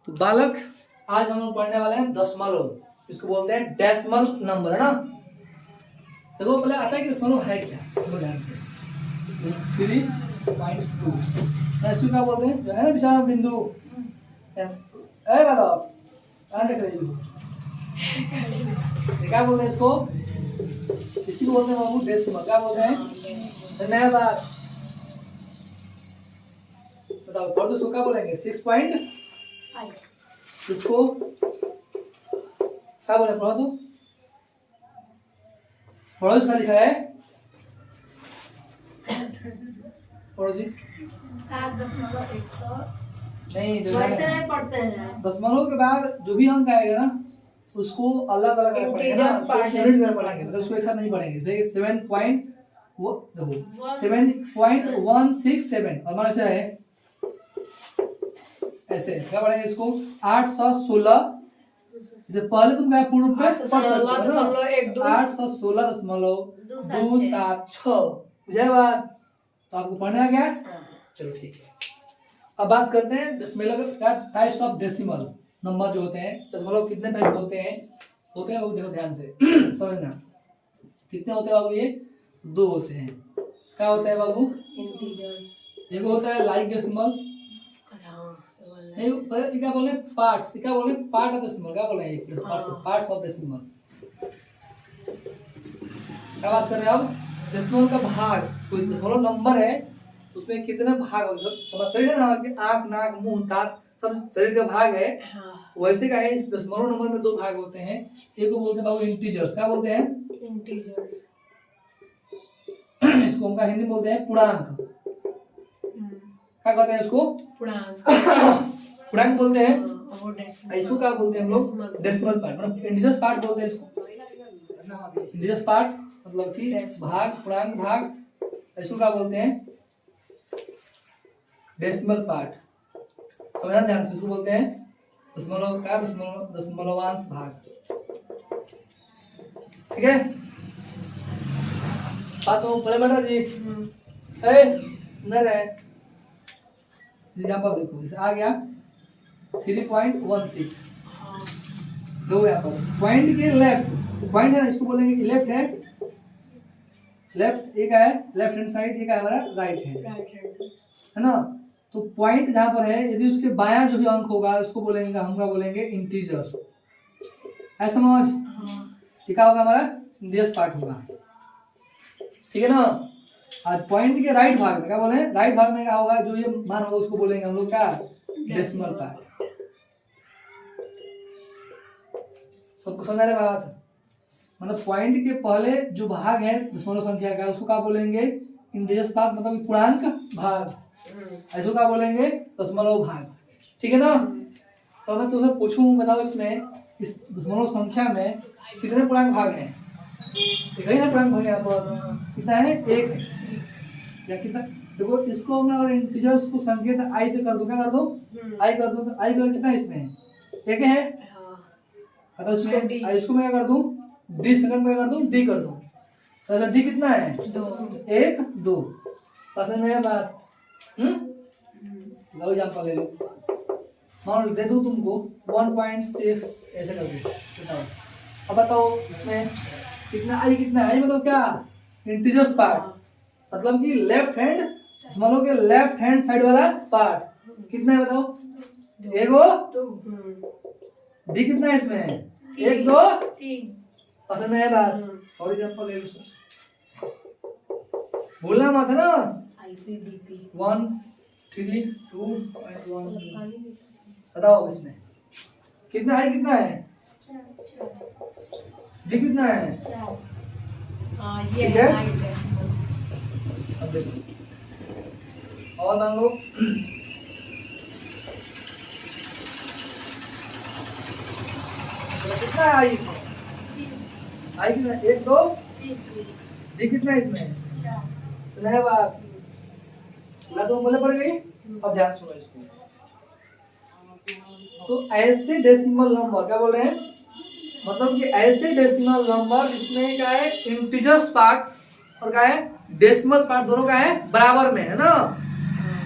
तो बालक आज हम लोग पढ़ने वाले हैं दशमलव, इसको बोलते हैं डेसिमल नंबर, है ना। देखो पहले आता है कि दशमलव है क्या, देखो ध्यान से। 3.2 इसको क्या बोलते हैं, जो है ना विषम बिंदु, बताओ देख रही हो क्या बोलते हैं इसको, इसी को बोलते हैं बाबू डेसिमल। क्या बोलते हैं, नया बात बताओ, पढ़ दो। इसको क्या बोलेंगे, 6.5। इसको क्या बोले, पढ़ो तो, पढ़ो। इसका लिखा है, पढ़ो जी। 7.100 नहीं, वैसे नहीं पढ़ते हैं। दशमलव के बाद जो भी अंक आएगा ना उसको अलग अलग पढ़ेंगे ना, पढ़ेंगे, मतलब उसको एक साथ नहीं पढ़ेंगे। जैसे 7.167 और मान से है ऐसे, क्या पढ़ेंगे इसको, 816। जैसे पहले तुम क्या पूर्व पे 816.276 बुझे बात, तो आपको पढ़ना है क्या। चलो ठीक है, अब बात करते हैं दशमलव का टाइप्स ऑफ डेसिमल नंबर जो होते हैं। दशमलव कितने टाइप होते हैं वो देखो ध्यान से समझना। कितने होते हैं बाबू, ये 2 होते हैं। क्या होता है बाबू, एक होता है लाइक डेसिमल, नहीं क्या बोले पार्ट्स, क्या बोले पार्ट ऑफ डेसिमल, क्या बोले पार्ट्स ऑफ डेसिमल। क्या बात कर रहे हैं अब, डेसिमल का भाग, कोई दशमलव नंबर है तो उसमें कितने भाग होते हैं, समझ शरीर है ना, आंख नाक मुंह दांत सब शरीर का भाग है। वैसे का है, इस दशमलव नंबर में 2 भाग होते हैं। एक को बोलते हैं बाबू इंटीजर्स, क्या बोलते हैं इंटीजर्स। इसको उनका हिंदी बोलते हैं पूर्णांक। क्या कहते हैं इसको, पूर्णांक बोलते हैं। इसको क्या बोलते हैं हम लोग, डेसिमल पार्ट, मतलब इंटीजर्स पार्ट बोलते हैं इसको। इंटीजर्स पार्ट मतलब कि भाग, पूर्णांक भाग, इसको क्या बोलते हैं डेसिमल पार्ट। समझना ध्यान से, इसको बोलते हैं दशमलव का दशमलवांश भाग। ठीक है, बात हो पहले बेटा जी। अंदर है यहाँ पर देखो, जैसे आ गया 3.16 दो यहाँ पर पॉइंट के लेफ्ट, पॉइंट है ना, इसको बोलेंगे कि लेफ्ट है, लेफ्ट एक है लेफ्ट हैंड साइड, एक है हमारा राइट हैंड, है ना। तो पॉइंट जहां पर है, यदि उसके बायां जो भी अंक होगा उसको बोलेंगे, हम क्या बोलेंगे इंटीजर्स। है समझ, क्या होगा हमारा इंटीजर्स पार्ट होगा, ठीक है ना। आज पॉइंट के राइट भाग में क्या बोले, राइट भाग में क्या होगा, जो ये मान होगा उसको बोलेंगे हम लोग क्या डेसिमल पार्ट। सबको समझ रहे बात, मतलब पॉइंट के पहले जो भाग है दशमलव संख्या का उसको क्या बोलेंगे इंटीजर्स पार्ट, मतलब पूर्णांक भाग। ऐसे क्या बोलेंगे दशमलव भाग, ठीक है ना। तो मैं तुमसे पूछूं, बताओ इसमें इस दशमलव संख्या में कितने पूर्णांक भाग हैं, एक ही ना पूर्णांक भाग यहाँ पर, कितना है, एक है या कितना। देखो इसको मैं और इंटीजर्स को संकेत आई से कर दूं, क्या कर दूं, आई कर दूं, तो आई का कितना इसमें एक है, तो इसको मैं क्या कर दूं, डी सेकंड में कर दूं, डी कर दूं, तो डी कितना है 1 2। पसंद है बात, लो एग्जांपल ले लो, मान दे दूं तुमको 1.6 ऐसे कर दो, बताओ। अब बताओ इसमें कितना आई, कितना आई बताओ, क्या इंटीजर्स पार्ट, मतलब कि लेफ्ट हैंड दशमलव के लेफ्ट हैंड साइड वाला पार्ट कितना है बताओ, 1 2। डी कितना है इसमें 1 2 3। पसंद है बात, और एग्जांपल ले लो सर, भूलना मत है ना। 1 3 2.1 बताओ इसमें कितना है, कितना है डी कितना है, ठीक है। अब देखो और मान लो कितना है आई, आई कितना 1 2, डी कितना है इसमें, नया बात ना तो बोले पड़ गई। अब ध्यान सुनो इसको, तो ऐसे डेसिमल नंबर क्या बोल रहे हैं, मतलब कि ऐसे डेसिमल नंबर जिसमें क्या है इंटीजर्स पार्ट और क्या है डेसिमल पार्ट दोनों का है बराबर में, है ना।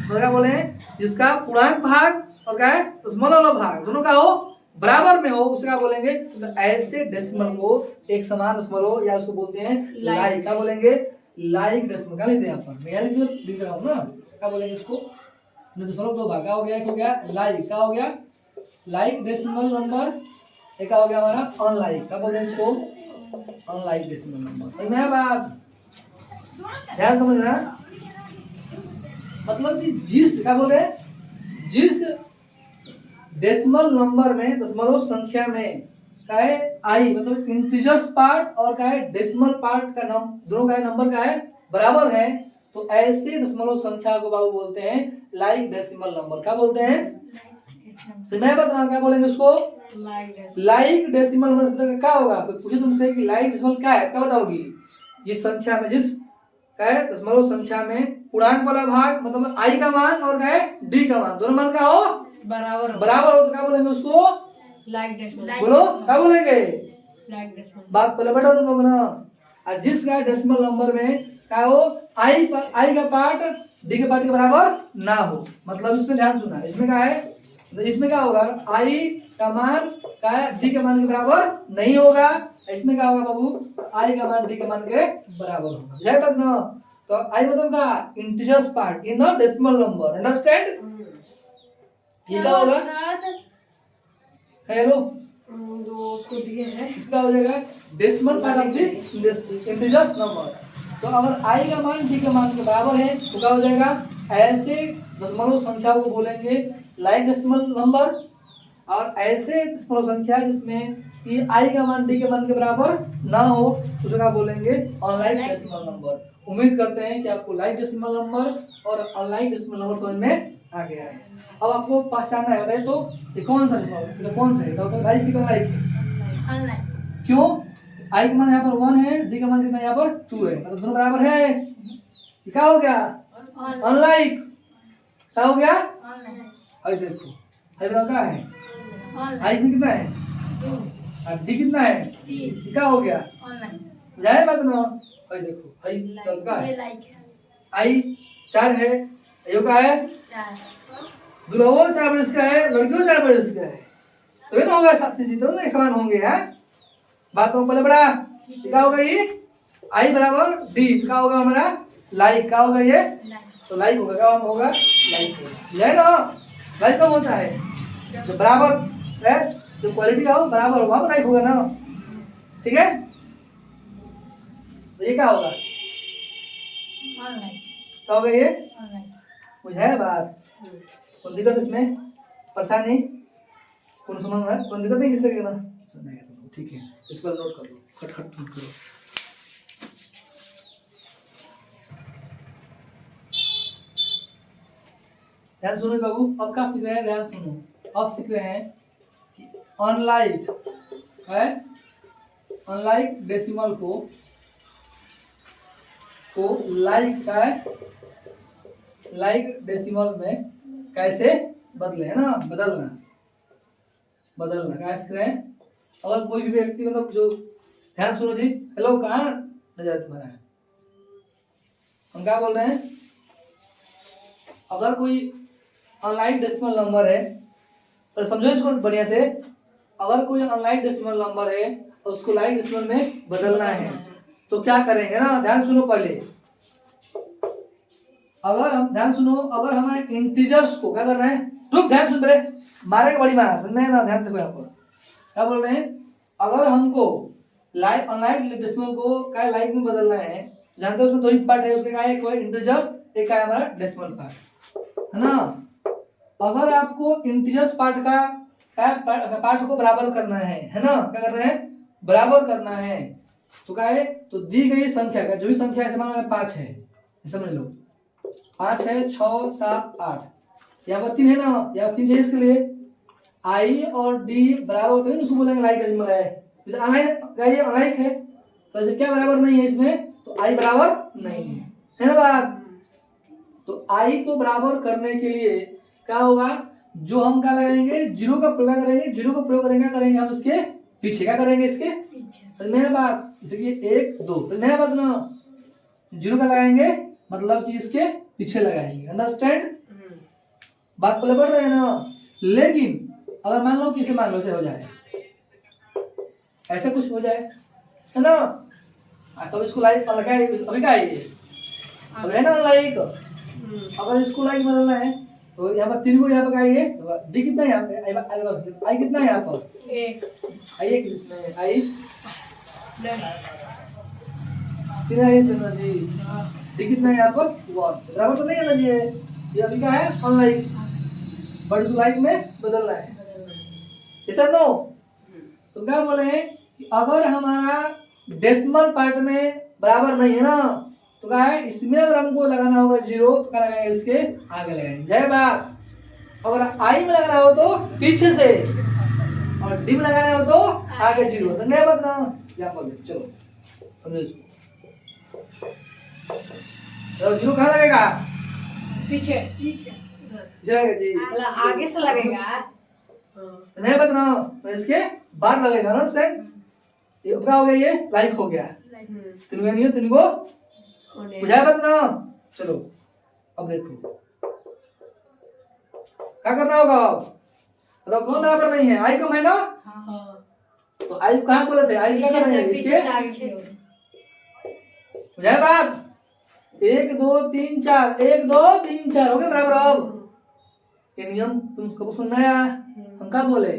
तो क्या बोले हैं जिसका पूर्णांक भाग और क्या है दशमलव वाला भाग दोनों का हो बराबर में हो उसे क्या बोलेंगे। तो ऐसे डेसिमल को एक समान दशमलव या उसको बोलते हैं लाइक। क्या बोलेंगे लाइक डेसिमल। क्या लिखते हैं यहाँ पर मैं लिख रहा हूँ ना। क्या बोलेंगे इसको दशमलव दो भाग क्या हो गया एक हो गया लाइक। क्या हो गया लाइक डेसिमल नंबर। एक क्या हो गया हमारा अनलाइक। क्या बोलते हैं इसको अनलाइक डेसिमल नंबर। समझ में आया बात ध्यान समझना। मतलब कि जिस क्या बोले जिस डेसिमल नंबर में दशमलव संख्या में क्या है आई मतलब इंटीजर्स पार्ट और क्या है डेसिमल पार्ट का दोनों का नंबर का है बराबर है तो ऐसे दशमलव संख्या को बाबू बोलते हैं लाइक डेसिमल नंबर। क्या बोलते हैं तो मैं बता रहा हूँ क्या बोलेंगे उसको लाइक डेसिमल नंबर। क्या होगा कोई पूछे तुमसे कि लाइक डेसिमल क्या है क्या बताओगी। जिस संख्या में जिस क्या है दशमलव संख्या में पूर्णांक वाला भाग मतलब आई का मान और क्या है डी का मान दोनों मान का हो बराबर हो तो क्या बोलेंगे उसको लाइक डेसिमल। बोलो क्या बोलेंगे लाइक डेसिमल बात पहले बेटा तुम लोग ना। और जिस का डेसिमल नंबर में क्या हो आई का पार्ट डी के पार्ट के बराबर ना हो मतलब इसमें ध्यान सुना। इसमें क्या है तो इसमें क्या होगा आई का मान क्या है डी के मान के बराबर नहीं होगा। इसमें क्या होगा बाबू आई का मान डी के मान के बराबर होगा। यह बात ना। तो आई मतलब क्या integers part in the decimal number understand. ये क्या होगा हेलो जो उसको दिए हैं इसका हो जाएगा decimal part of the integers number. तो अगर आई का मान डी के मान के बराबर है तो क्या हो जाएगा ऐसे दशमलव संख्याओं को बोलेंगे लाइक डेसिमल नंबर। और ऐसे दशमलव संख्या जिसमें कि आई का मान डी के मान के बराबर ना हो तो क्या बोलेंगे अनलाइक डेसिमल नंबर। उम्मीद करते हैं कि आपको लाइक डेसिमल नंबर और अनलाइक डेसिमल नंबर समझ में आ गया है। अब आपको पहचानना है बताइए तो ये कौन सा डेसिमल कौन सा है तो लाइक की लाइक अनलाइक। क्यों आई का मान यहाँ पर 1 है डी का मान कितना यहाँ पर 2 है मतलब दोनों बराबर है। ये क्या हो गया अनलाइक। क्या हो गया अरे देखो अरे बताओ क्या है आई में कितना है और डी कितना है क्या हो गया जाए बात ना। अरे देखो आई तो क्या है आई 4 है यो का है दुल्हो 4 बरस का है लड़कियों 4 बरस का है तो ना होगा साथी तो ना समान होंगे है बात तो पहले बड़ा क्या होगा ये आई बराबर डी क्या होगा हमारा लाइक। क्या होगा ये तो लाइक होगा क्या होगा लाइक होगा ना। लाइक कब होता है जो बराबर है जो क्वालिटी का हो बराबर होगा वो लाइक होगा ना ठीक है। तो ये क्या होगा क्या होगा ये बुझाया बात। कौन दिक्कत इसमें परेशानी कौन सुना कौन दिक्कत नहीं किसका कहना ठीक है इसको नोट कर लो खटखट नोट करो। ध्यान सुनो बाबू अब क्या सीख रहे हैं ध्यान सुनो। अब सीख रहे हैं अनलाइक है अनलाइक डेसिमल को लाइक का है लाइक डेसिमल में कैसे बदले है ना बदलना क्या सीख रहे हैं। अगर कोई भी व्यक्ति मतलब जो ध्यान सुनो जी हेलो कहाँ नजर तुम्हारा है हम क्या बोल रहे हैं अगर कोई अनलाइक डेसिमल नंबर है तो समझो इसको बढ़िया से। अगर कोई अनलाइक डेसिमल नंबर है और उसको लाइक डेसिमल में बदलना है तो क्या करेंगे ना ध्यान सुनो पहले। अगर हम ध्यान सुनो अगर हमारे इंटीजर्स को क्या कर रहे हैं रुक ध्यान सुन पहले मारे का बड़ी मार सुन ना ध्यान देखो यहाँ पर क्या बोल रहे हैं। अगर हमको लाइक अनलाइक डेसिमल को क्या लाइक में बदलना है जानते हो उसमें 2 ही पार्ट है उसके क्या है एक इंटीजर्स एक है हमारा डेसिमल पार्ट है ना। अगर आपको इंटीजर्स पार्ट का पार्ट को बराबर करना है ना क्या कर रहे हैं बराबर करना है तो क्या है तो दी गई संख्या का जो भी संख्या है मान 5 है समझ लो 5 है 6 7 8 यहाँ पर 3 है ना यहाँ 3 चाहिए इसके लिए आई और डी बराबर होते हैं उसको बोलेंगे लाइक डेसिमल है। अनलाइक है तो ऐसे क्या बराबर नहीं है इसमें तो आई बराबर नहीं है ना बात। तो आई को बराबर करने के लिए क्या होगा जो हम क्या लगाएंगे जीरो का प्रयोग करेंगे क्या करेंगे हम इसके पीछे क्या करेंगे इसके समझ में बात इसलिए 1 2 समझ में बात ना जीरो का लगाएंगे मतलब कि इसके पीछे लगाएंगे अंडरस्टैंड। बात पहले बढ़ रहे हैं ना। लेकिन अगर मान लो किसे मान लो से हो जाए, ऐसे कुछ हो जाए है ना, तब इसको लाइक लगाए। अभी क्या है ये, अब है ना लाइक। अगर इसको लाइक बदलना है तो यहाँ पर 3 को यहाँ पर आइए, तो डी कितना है यहाँ पे, आई कितना है यहाँ पर, एक आई एक इसमें आई लेफ्ट 3 है इसमें ना जी। डी कितना है यहाँ पर 1, बराबर तो नहीं है ना जी। ये अभी क्या है अनलाइक, बट इसको लाइक में बदलना है। ऐसा नो, तो क्या बोले हैं कि अगर हमारा डेसिमल पार्ट में बराबर नहीं है ना, तो क्या है इसमें अगर हमको लगाना होगा 0 तो क्या लगाएंगे, इसके आगे लगाएंगे। जय बात। अगर आई में लगाना हो तो पीछे से, और डी में लगाना हो तो आगे 0। तो नहीं बात ना, एग्जाम्पल दे चलो समझो इसको। तो 0 कहाँ लगेगा, पीछे जाएगा जी, मतलब आगे से लगेगा। तो नहीं बात ना, तो इसके बाद लगेगा ना सेट। ये क्या हो गया, ये लाइक हो गया। तीन को नहीं हो, 3 को बुझाया बात ना। चलो अब देखो क्या करना होगा। अब तो कौन बराबर नहीं है, आई कम है ना, तो आई कहाँ बोले थे, आई क्या करना है इसके, बुझाया बात। 1 2 3 4 1 2 3 4 हो गए बराबर। अब ये नियम तुम कब सुनना है, हम क्या बोले,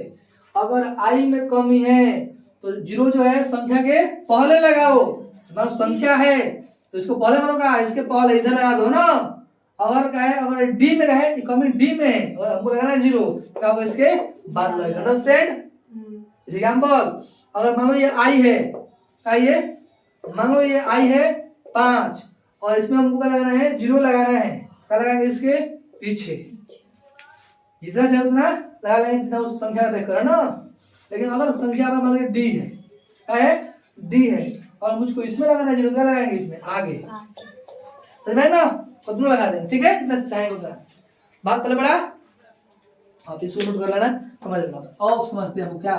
अगर आई में कमी है तो 0 जो है संख्या के पहले लगाओ। मतलब संख्या है तो इसको पहले मतलब क्या, इसके पहले इधर लगा दो ना। अगर क्या है, अगर डी में है, कमी डी में है और हमको लगाना है 0, क्या होगा इसके बाद लगेगा। अंडरस्टैंड। एग्जांपल, अगर मान लो ये आई है, क्या ये मान लो ये आई है 5, और इसमें हमको क्या लगाना है, 0 लगाना है। क्या लगाएंगे, इसके पीछे जितना से उतना लगा लेंगे, जितना उस संख्या देखकर है ना। लेकिन अगर संख्या में मान लो डी है, क्या है डी है, और मुझको इसमें लगाना है 0, क्या लगाएंगे इसमें आगे, समझ में ना, उतना लगा देंगे। ठीक है, जितना चाहेंगे उतना। बात पहले पढ़ा, आप इसको नोट कर लेना, समझ लेना। अब समझते हैं क्या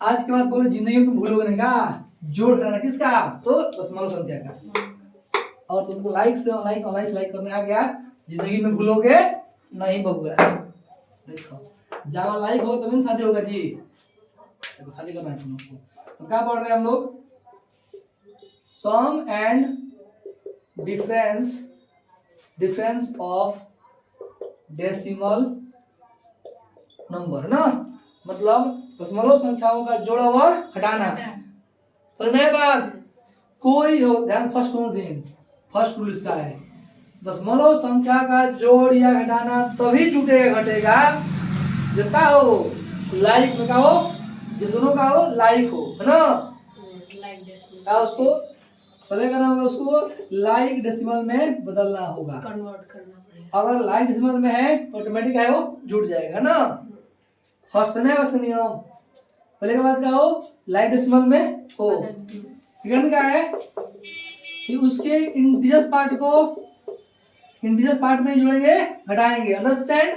आज के बाद बोले, जिंदगी में तुम भूलोगे नहीं, का जोड़ करना किसका, तो दशमलव संख्या का। और तुमको लाइक से लाइक ऑनलाइन लाइक करने आ गया, जिंदगी में भूलोगे नहीं बबुआ। देखो जहाँ लाइक हो तभी शादी होगा जी। देखो शादी करना है तुम लोग को, तो क्या पढ़ रहे हैं हम लोग, sum and difference of decimal number ना, मतलब दशमलव संख्याओं का जोड़ और हटाना। तो नई बात कोई हो, ध्यान फर्स्ट रूल इसका है, दशमलव संख्या का जोड़ या घटाना तभी जुटेगा घटेगा जब का हो लाइक में, का हो जो दोनों का हो लाइक हो, है ना। क्या उसको पहले करना होगा, उसको लाइक डेसिमल में बदलना होगा, कन्वर्ट करना पड़ेगा। अगर लाइक डेसिमल में है तो ऑटोमेटिक है वो जुट जाएगा ना। फर्स्ट है बस नियम, पहले के बाद क्या हो लाइक डेसिमल में हो। सेकंड क्या है कि उसके इंटीजर्स पार्ट में जुड़ेंगे घटाएंगे, अंडरस्टैंड।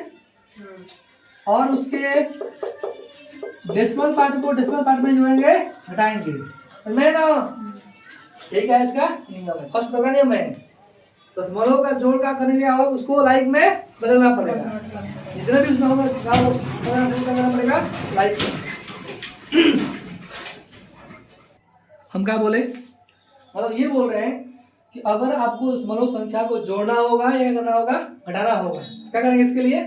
और उसके डेसिमल पार्ट को डेसिमल पार्ट में जोड़ेंगे घटाएंगे, समझे ना। ठीक है, इसका नियम है, फर्स्ट का नियम है। दशमलव का जोड़ का करने लिया हो उसको लाइक में बदलना पड़ेगा, जितना भी उसमें करना पड़ेगा लाइक में। हम क्या बोले, मतलब ये बोल रहे हैं कि अगर आपको दशमलव संख्या को जोड़ना होगा या करना होगा घटाना होगा, क्या करेंगे इसके लिए,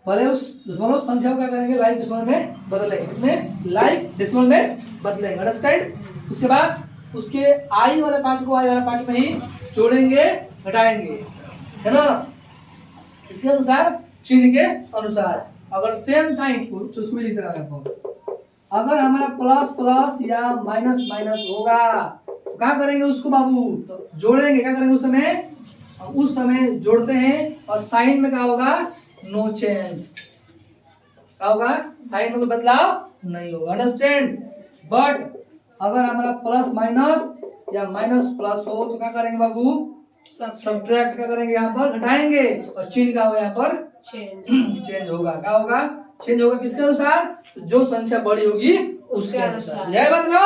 पहले उस दशमलव संख्या को क्या करेंगे लाइक डेसिमल में बदलेंगे, इसमें लाइक डेसिमल में बदलेंगे, अंडरस्टैंड। उसके बाद उसके आई वाले पार्ट को आई वाले पार्ट में ही जोड़ेंगे घटाएंगे, है ना। इसके अनुसार चिन्ह के अनुसार, अगर सेम साइन को उसको भी लिख रहा है आपको, अगर हमारा प्लस प्लस या माइनस माइनस होगा तो क्या करेंगे उसको बाबू, तो जोड़ेंगे, क्या करेंगे उस समय जोड़ते हैं, और साइन में क्या होगा नो चेंज, क्या होगा साइन में कोई बदलाव नहीं होगा, अंडरस्टैंड। बट अगर हमारा प्लस माइनस या माइनस प्लस हो तो क्या करेंगे बाबू, सब्ट्रैक्ट क्या करेंगे, यहाँ पर घटाएंगे, और चिन्ह का होगा यहाँ पर चेंज होगा, क्या होगा चेंज होगा, किसके अनुसार, तो जो संख्या बड़ी होगी उसके अनुसार। यह बात ना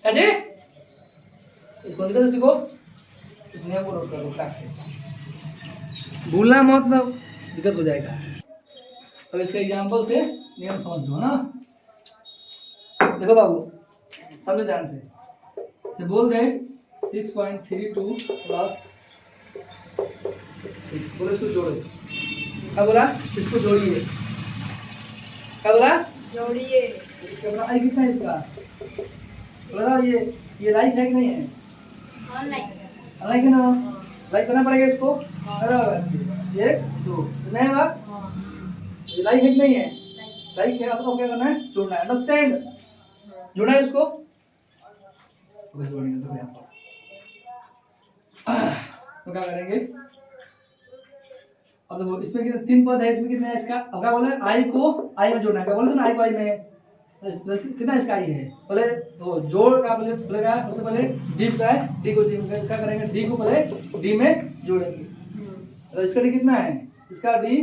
अजय, इसको निकल को इस नियम को नोट करो, भूलना मत ना, दिक्कत हो जाएगा। अब इसके एग्जाम्पल से नियम समझ लो ना। देखो बाबू, समझो ध्यान से बोल दे 6.32 प्लस 6, बोलो इसको जोड़ो। क्या बोला? इसको जोड़िए। क्या बोला? जोड़िए। इसका बोला आई कितना है इसका? बोला ये लाइक है कि नहीं है? ऑनलाइन लाइक है ना? लाइक करना पड़ेगा इसको। करना होगा 1 2, नहीं बात? ये लाइक है कि नहीं है? लाइक है। आपको क्या करना है? जोड़ना है। अंडरस्टैंड? जोड़ा है इसको तो जोड़ेंगे। तो यहाँ पर तो क्या करेंगे? अब देखो इसमें कितने 3 पद है, इसमें कितने है इसका? अब क्या बोले? आई को आई में जोड़ना है। क्या बोले? तो आई को आई में कितना इसका आई है? पहले तो जोड़ का पहले बोलेगा। सबसे पहले डी का है, डी को डी में क्या करेंगे? डी को पहले डी में जोड़ेंगे। तो इसका डी कितना है? इसका डी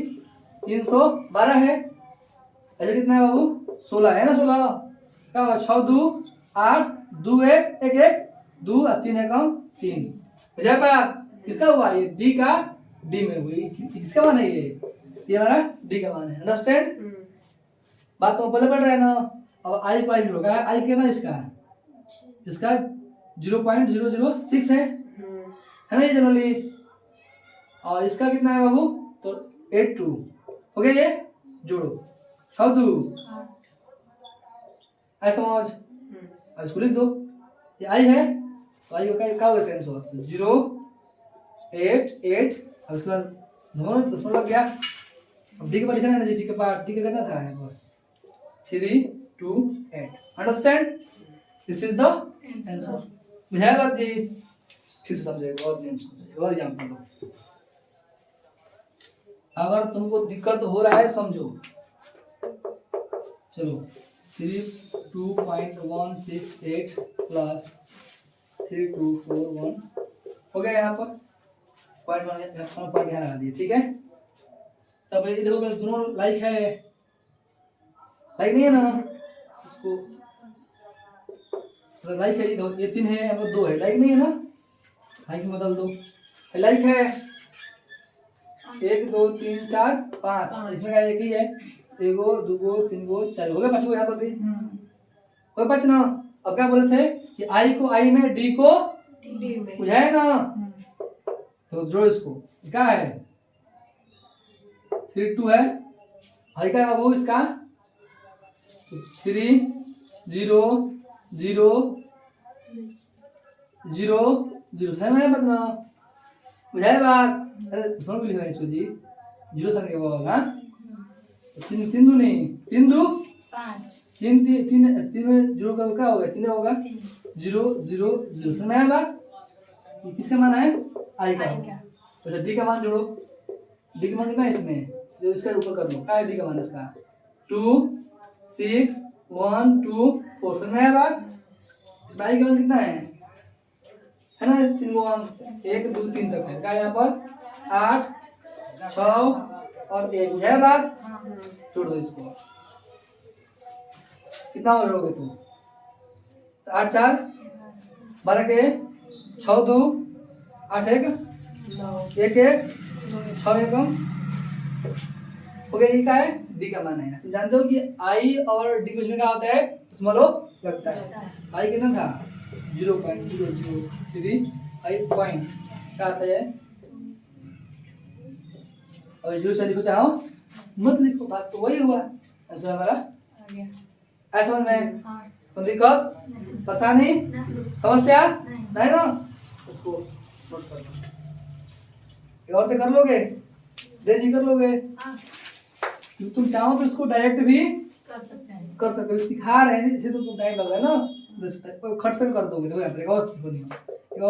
312 है। ऐसे कितना है बाबू? 16 है ना। 16 क्या होगा? 6 2 8 2 1 1 1 2 और 3 एकम 3। बुझा पार? किसका हुआ? ये डी का डी में हुई। किसका मान है ये हमारा डी का मान है। अंडरस्टैंड? बात तो पहले पढ़ रहे हैं ना। अब आई को आई में होगा। आई कितना इसका? इसका 0.006 है ना ये जनरली। और इसका कितना है बाबू? तो 82 हो गया। ये जोड़ो 6 2 आई समझ। अब इसको लिख दो। ये आई है तो आई का क्या होगा? सेंस हो 0 8 8। अब इसके बाद दोनों 10 लग गया। अब डी के पास लिखना है ना जी। डी के पास डी का कितना था यहाँ पर? 3 2 8। Understand? This is the answer. बुझाया बात जी? फिर से समझेगा और नियम समझेगा और एग्जाम्पल लो। अगर तुमको दिक्कत हो रहा है समझो। चलो 32.168 प्लस 3241 हो गया। यहाँ पर पॉइंट यहाँ लगा दिए। ठीक है। तब ये देखो पहले दोनों लाइक है, लाइक नहीं है ना? इसको लाइक है। ये 3 है, यहाँ पर 2 है। लाइक नहीं है ना? लाइक में बदल दो। लाइक है 1 2 3 4 5। इसमें क्या एक ही है? 1 2 3 4 हो गया। 5 को यहाँ पर भी कोई 5 ना। अब क्या बोले थे कि आई को आई में डी को डी में। बुझाए ना? तो जोड़ो इसको। क्या है? 3 2 है। आई का बाबू इसका 3 0 0 0 0 है ना? बतना बुझाए बात? अरे सुनो भी लिख रहा है इसको जी। 0 संग के बोल। हाँ 3 3 2 नहीं 3 2 5 3 3 में 0 का क्या होगा? 3 होगा। 0 0 0 समझ में आया बात? ये किसका मान है? आई का। अच्छा डी का मान जोड़ो। डी का मान कितना है इसमें? जो इसका ऊपर कर लो। क्या है डी का मान इसका? 2 6 1 2 4। समझ में आया बात? इसमें आई का मान कितना है ना? 3 को 1 2 3 तक है। क्या यहाँ पर 8 6 और 1 है बात? जोड़ दो इसको। कितना हो जोड़ोगे तुम? 8 4 12 के 6 2 8 1 1 1 6 एकम हो गया। ये क्या है? डी का मान है। तुम जानते हो कि आई और डी बीच में क्या होता है? दशमलव लगता है। आई कितना था? 0.003 आई पॉइंट क्या आता है? और 0 से लिखो चाहो मत लिखो। बात तो वही हुआ। ऐसा हमारा ऐसा समझ में? कोई दिक्कत परेशानी समस्या नहीं ना? उसको नोट कर लो। और तो कर लोगे? देजी कर लोगे? तुम चाहो तो इसको डायरेक्ट भी कर सकते हो। सिखा रहे हैं इसे तो तुम टाइम लग रहा है ना। खट से कर दोगे। देखो यहाँ पर एक और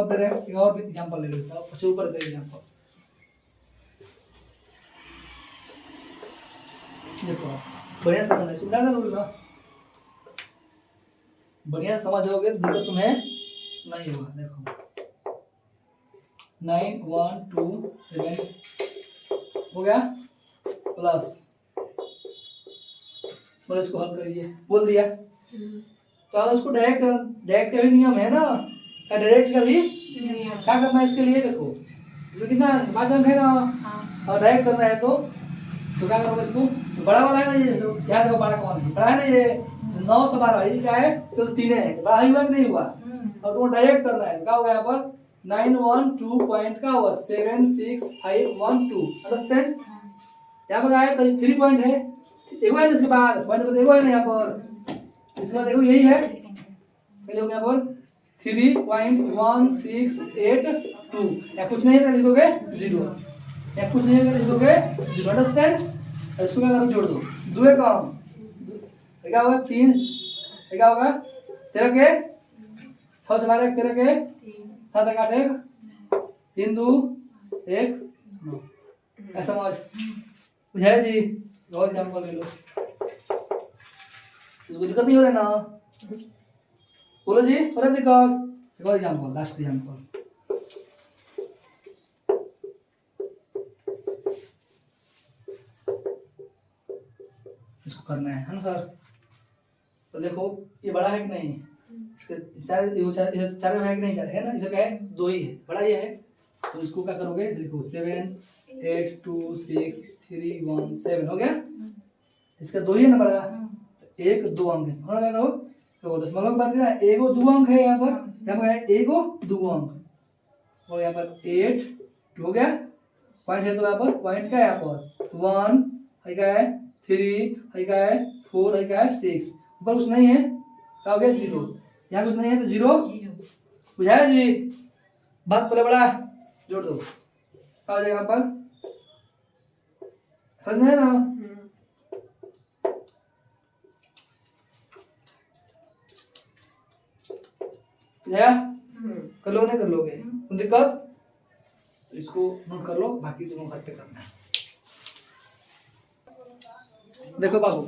दे रहे हैं। एक और भी एग्जाम्पल ले लो इसका। अच्छा ऊपर दे एग्जाम्पल देखो। बढ़िया समझना सुनना ना रूल ना। बढ़िया समझोगे तो दिक्कत तुम्हें नहीं होगा। देखो 9 1 2 7 हो गया प्लस। बोले इसको हल करिए। बोल दिया। तो अगर उसको डायरेक्ट का भी नियम है ना? क्या डायरेक्ट का भी क्या करना है इसके लिए? देखो इसमें कितना 5 अंक है ना? और डायरेक्ट करना है तो क्या करोगे इसको, तो बड़ा वाला है ना ये, तो ध्यान देखो बड़ा कौन है, बड़ा है ना ये 9 से 12, ये क्या है तो 3 है, बड़ा ही हुआ कि नहीं हुआ, और तुमको डायरेक्ट करना है, क्या होगा यहाँ पर 912 पॉइंट का हुआ 76512, अंडरस्टैंड। यहाँ पर आया तो 3 पॉइंट है, एक है इसके बाद पॉइंट पर देखो है ना यहाँ पर, इसके बाद देखो यही है, पहले हो गया यहाँ पर 3.1682, या कुछ नहीं है लिखोगे 0, या कुछ नहीं है लिखोगे 0, अंडरस्टैंड। इसको क्या करो जोड़ दो, दुए काम क्या होगा 3, क्या होगा 13 के 6 से 12 13 के 7 1 8 1 3 2 1 9, ऐसा समझ बुझाया जी। और एग्जाम्पल ले लो, इसको दिक्कत नहीं हो रहा ना, बोलो जी हो रहा दिक्कत। एक और एग्जाम्पल, लास्ट एग्जाम्पल, इसको करना है ना सर। तो देखो ये बड़ा है कि नहीं, इसके चार है कि नहीं, चार है ना, इधर क्या है 2 ही है, बड़ा ये है, तो इसको क्या करोगे लिखो 7 8 2 6 3 1 7 हो गया, इसका 2 ही है ना बड़ा, तो 1 2 अंक है, हाँ क्या करो तो दशमलव की बात करें, 1 और 2 अंक है यहाँ पर है 1 और 2 अंक, और यहाँ पर 8 हो गया, पॉइंट है तो यहाँ पर पॉइंट क्या है यहाँ पर 1 है, क्या है 3 है, क्या है 4 है, क्या है 6, ऊपर कुछ नहीं है, क्या हो गया 0, यहाँ कुछ नहीं है तो 0, बुझाया जी बात, पहले बड़ा जोड़ दो, क्या हो जाएगा यहाँ पर, समझ में है ना। कर लो नहीं कर लोगे कोई दिक्कत, तो इसको नोट कर लो, बाकी दोनों घर पे करना है। देखो बाबू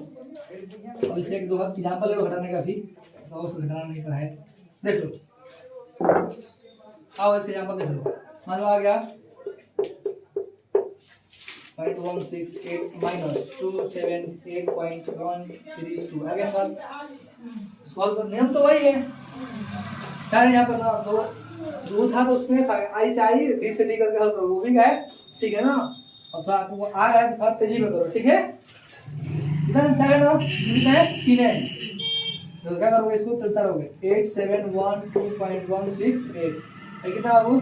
अब इसका एक दो एग्जाम्पल है घटाने का भी, तो उसको घटाना नहीं पड़ा है, देख लो आओ इसका एग्जाम्पल देख लो, मान लो आ गया 0.168 माइनस 278.132 आ गया सर। सॉल्व कर, नियम तो वही है, चाहे यहाँ पर ना दो था तो उसमें आई से आई डी से डी करके हल करो, वो भी गए ठीक है ना, और थोड़ा आपको आ गया तो थोड़ा तेजी में करो, ठीक है इतना चले ना, है 3 है, तो क्या करोगे इसको चलता रहोगे 8712.168 कितना बाबू